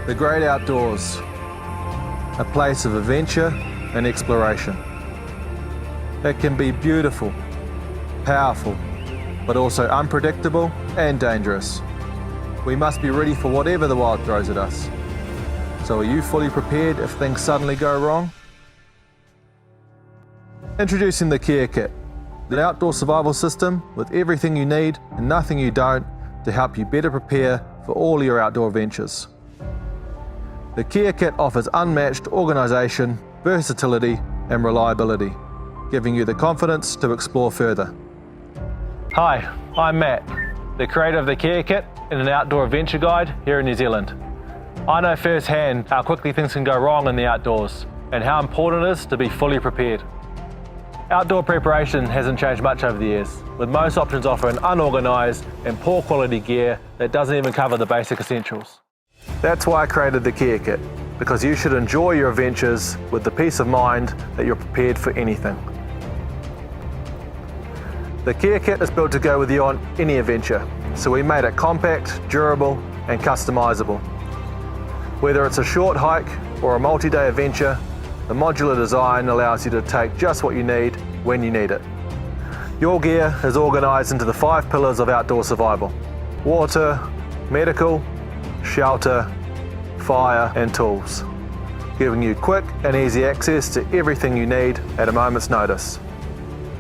The great outdoors, a place of adventure and exploration. It can be beautiful, powerful, but also unpredictable and dangerous. We must be ready for whatever the wild throws at us. So are you fully prepared if things suddenly go wrong? Introducing the KEA KIT, the outdoor survival system with everything you need and nothing you don't to help you better prepare for all your outdoor ventures. The KEA KIT offers unmatched organisation, versatility and reliability, giving you the confidence to explore further. Hi, I'm Matt, the creator of the KEA KIT and an outdoor adventure guide here in New Zealand. I know firsthand how quickly things can go wrong in the outdoors and how important it is to be fully prepared. Outdoor preparation hasn't changed much over the years, with most options offering unorganised and poor quality gear that doesn't even cover the basic essentials. That's why I created the KEA KIT, because you should enjoy your adventures with the peace of mind that you're prepared for anything. The KEA KIT is built to go with you on any adventure, so we made it compact, durable and customisable. Whether it's a short hike or a multi-day adventure, the modular design allows you to take just what you need when you need it. Your gear is organised into the 5 pillars of outdoor survival: water, medical, shelter, fire and tools, giving you quick and easy access to everything you need at a moment's notice.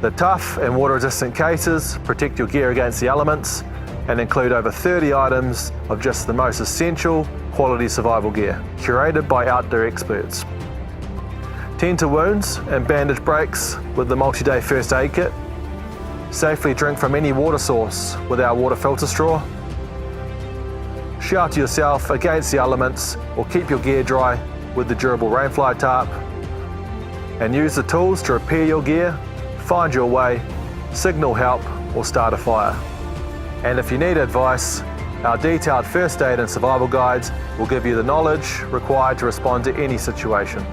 The tough and water-resistant cases protect your gear against the elements and include over 30 items of just the most essential quality survival gear, curated by outdoor experts. Tend to wounds and bandage breaks with the multi-day first aid kit. Safely drink from any water source with our water filter straw. Shelter yourself against the elements or keep your gear dry with the durable rainfly tarp. And use the tools to repair your gear, find your way, signal help or start a fire. And if you need advice, our detailed first aid and survival guides will give you the knowledge required to respond to any situation.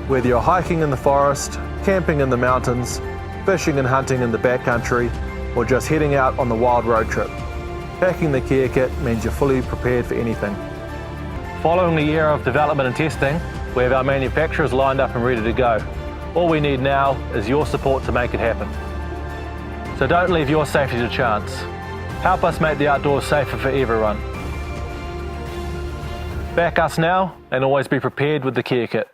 Whether you're hiking in the forest, camping in the mountains, fishing and hunting in the backcountry, or just heading out on the wild road trip, packing the KEA KIT means you're fully prepared for anything. Following a year of development and testing, we have our manufacturers lined up and ready to go. All we need now is your support to make it happen. So don't leave your safety to chance. Help us make the outdoors safer for everyone. Back us now and always be prepared with the KEA KIT.